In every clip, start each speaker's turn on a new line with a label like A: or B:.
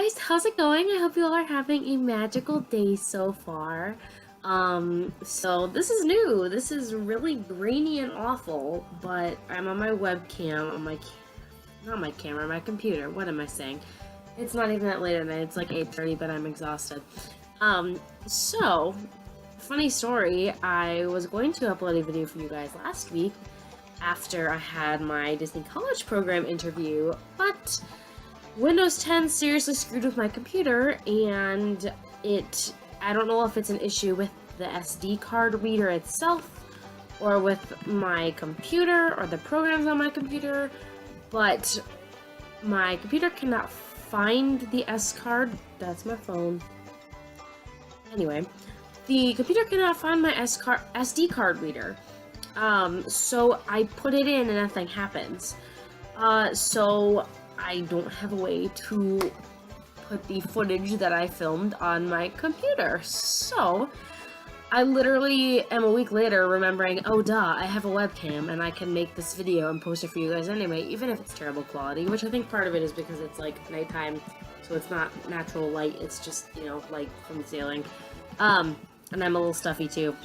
A: guys, how's it going? I hope you all are having a magical day so far. So this is new. This is really grainy and awful, but I'm on my webcam, on my, not my camera, my computer. What am I saying? It's not even that late at night. It's like 8:30, but I'm exhausted. So, funny story, I was going to upload a video for you guys last week after I had my Disney College Program interview, but Windows 10 seriously screwed with my computer, and I don't know if it's an issue with the SD card reader itself, or with my computer, or the programs on my computer, but my computer cannot find the S card. That's my phone. Anyway, the computer cannot find my SD card reader. So I put it in and nothing happens. So I don't have a way to put the footage that I filmed on my computer. So I literally am a week later remembering, oh duh, I have a webcam and I can make this video and post it for you guys anyway, even if it's terrible quality, which I think part of it is because it's like nighttime, so it's not natural light, it's just, you know, light from the ceiling. And I'm a little stuffy too.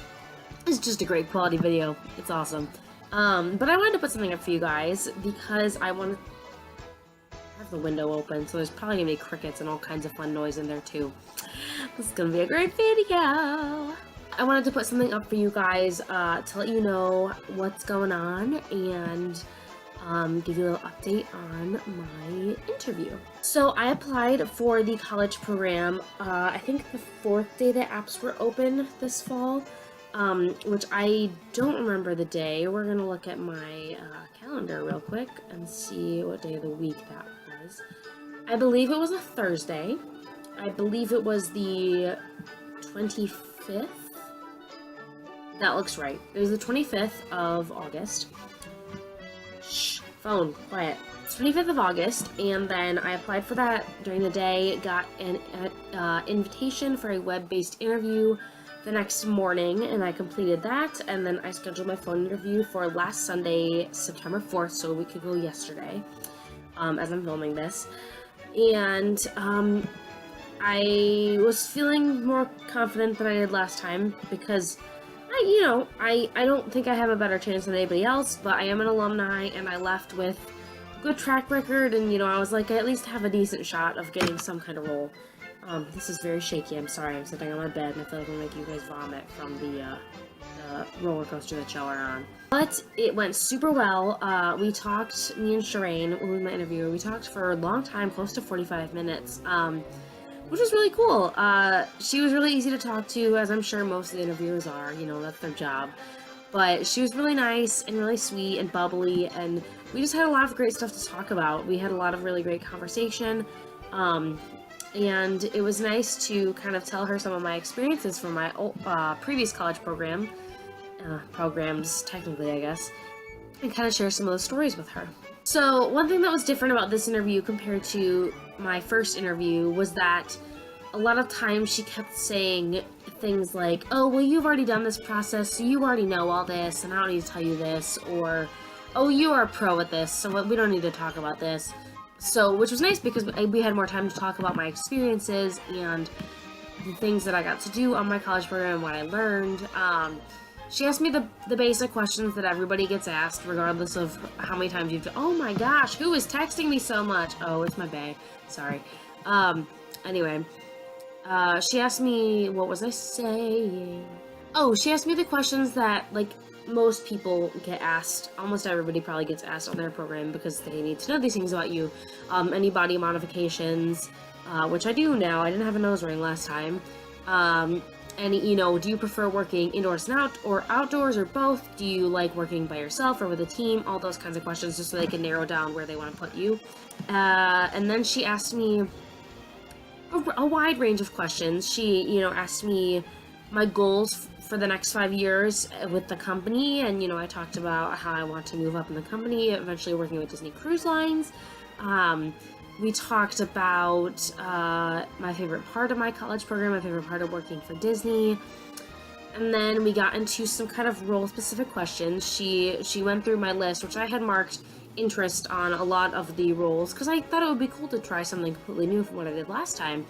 A: It's just a great quality video. It's awesome. But I wanted to put something up for you guys because I want to have the window open, so there's probably gonna be crickets and all kinds of fun noise in there too. This is gonna be a great video. I wanted to put something up for you guys to let you know what's going on and give you a little update on my interview. So I applied for the college program, I think the 4th day the apps were open this fall, which I don't remember the day. We're gonna look at my calendar real quick and see what day of the week that was. I believe it was a Thursday. I believe it was the 25th. That looks right. It was the 25th of August. Shh, phone, quiet. It's 25th of August, and then I applied for that during the day, got an invitation for a web-based interview the next morning, and I completed that, and then I scheduled my phone interview for last Sunday, September 4th, so a week ago yesterday, as I'm filming this. And I was feeling more confident than I did last time, because I don't think I have a better chance than anybody else, but I am an alumni, and I left with a good track record, and, I was like, I at least have a decent shot of getting some kind of role. This is very shaky, I'm sorry, I'm sitting on my bed, and I feel like I'm gonna make you guys vomit from the roller coaster that y'all are on. But it went super well. We talked, me and Shireen, who was my interviewer, we talked for a long time, close to 45 minutes, which was really cool. She was really easy to talk to, as I'm sure most of the interviewers are, that's their job. But she was really nice and really sweet and bubbly, and we just had a lot of great stuff to talk about. We had a lot of really great conversation, and it was nice to kind of tell her some of my experiences from my previous college programs, technically, I guess, and kind of share some of those stories with her. So one thing that was different about this interview compared to my first interview was that a lot of times she kept saying things like, oh, well, you've already done this process, so you already know all this, and I don't need to tell you this, or, oh, you are a pro at this, so we don't need to talk about this. So, which was nice because we had more time to talk about my experiences and the things that I got to do on my college program and what I learned. She asked me the basic questions that everybody gets asked, regardless of how many times you've done. Oh my gosh, who is texting me so much? Oh, it's my bae. Sorry. Anyway, she asked me, what was I saying? Oh, she asked me the questions that, like, most people get asked. Almost everybody probably gets asked on their program because they need to know these things about you. Any body modifications, which I do now. I didn't have a nose ring last time. And, do you prefer working indoors and outdoors or both? Do you like working by yourself or with a team? All those kinds of questions, just so they can narrow down where they want to put you. And then she asked me a wide range of questions. She, asked me my goals for the next 5 years with the company, and, I talked about how I want to move up in the company, eventually working with Disney Cruise Lines. We talked about my favorite part of my college program, my favorite part of working for Disney, and then we got into some kind of role-specific questions. She went through my list, which I had marked interest on a lot of the roles because I thought it would be cool to try something completely new from what I did last time.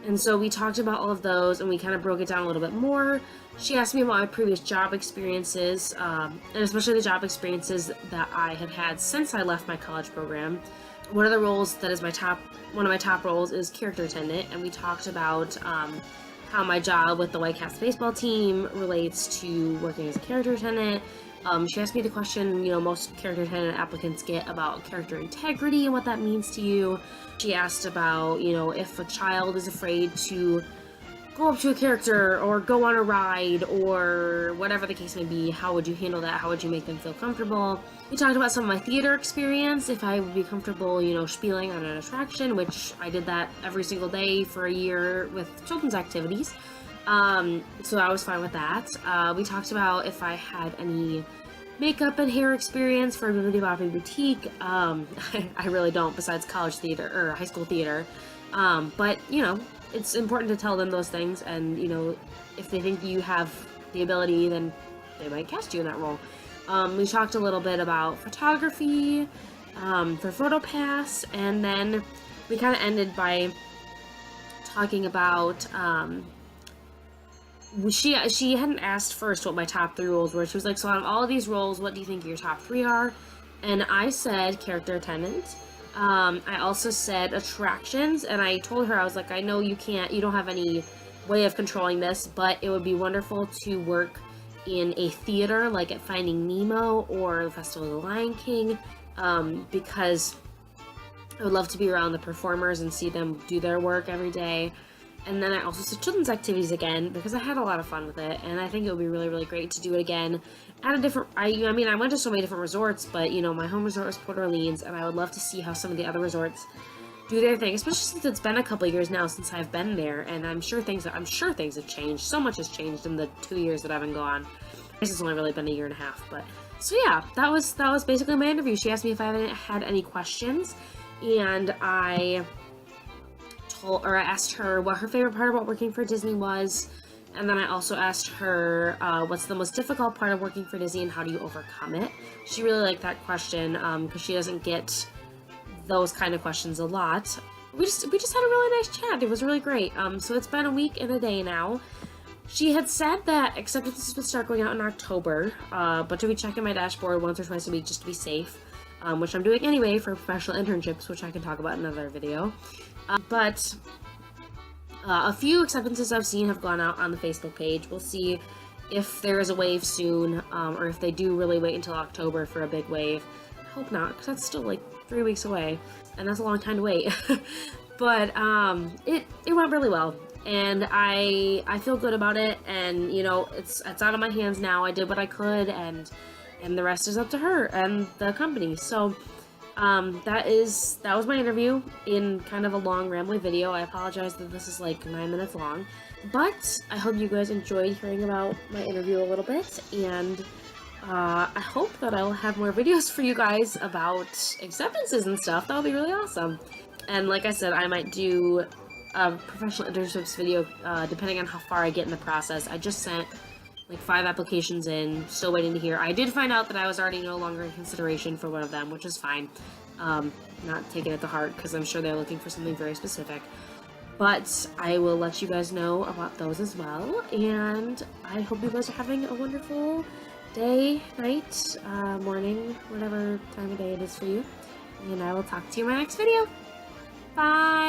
A: And so we talked about all of those, and we kind of broke it down a little bit more. She asked me about my previous job experiences, and especially the job experiences that I had had since I left my college program. One of the roles that is one of my top roles is character attendant, and we talked about how my job with the Whitecaps baseball team relates to working as a character attendant. She asked me the question, most character attendant applicants get about character integrity and what that means to you. She asked about, if a child is afraid to go up to a character or go on a ride or whatever the case may be, how would you handle that? How would you make them feel comfortable? We talked about some of my theater experience, if I would be comfortable, spieling on an attraction, which I did that every single day for a year with children's activities. So I was fine with that. We talked about if I had any makeup and hair experience for Bibbidi Bobbidi Boutique. I really don't, besides college theater or high school theater. But it's important to tell them those things, and if they think you have the ability, then they might cast you in that role. We talked a little bit about photography for PhotoPass, and then we kind of ended by talking about she hadn't asked first what my top 3 roles were. She was like, so out of all of these roles, what do you think your top 3 are? And I said character attendant. I also said attractions, and I told her, I was like, I know you don't have any way of controlling this, but it would be wonderful to work in a theater, like at Finding Nemo or the Festival of the Lion King, because I would love to be around the performers and see them do their work every day. And then I also said children's activities again, because I had a lot of fun with it, and I think it would be really, really great to do it again at a different, I went to so many different resorts, but, my home resort was Port Orleans, and I would love to see how some of the other resorts do their thing, especially since it's been a couple of years now since I've been there, and I'm sure things have changed. So much has changed in the 2 years that I've been gone. I guess it's only really been a year and a half, but, so yeah, that was basically my interview. She asked me if I had any questions, and I asked her what her favorite part about working for Disney was, and then I also asked her what's the most difficult part of working for Disney and how do you overcome it. She really liked that question because she doesn't get those kind of questions a lot. We just had a really nice chat. It was really great. So it's been a week and a day now. She had said that acceptances would start going out in October, but to be checking my dashboard once or twice a week just to be safe, which I'm doing anyway for professional internships, which I can talk about in another video. But a few acceptances I've seen have gone out on the Facebook page. We'll see if there is a wave soon, or if they do really wait until October for a big wave. I hope not, because that's still like 3 weeks away, and that's a long time to wait. But it went really well, and I feel good about it, and it's out of my hands now. I did what I could, and the rest is up to her and the company. So that was my interview in kind of a long, rambly video. I apologize that this is like 9 minutes long, but I hope you guys enjoyed hearing about my interview a little bit, and I hope that I will have more videos for you guys about acceptances and stuff. That would be really awesome. And like I said, I might do a professional internships video depending on how far I get in the process. I just sent like 5 applications in, still waiting to hear. I did find out that I was already no longer in consideration for one of them, which is fine. Not taking it to heart, because I'm sure they're looking for something very specific. But I will let you guys know about those as well, and I hope you guys are having a wonderful day, night, morning, whatever time of day it is for you. And I will talk to you in my next video. Bye!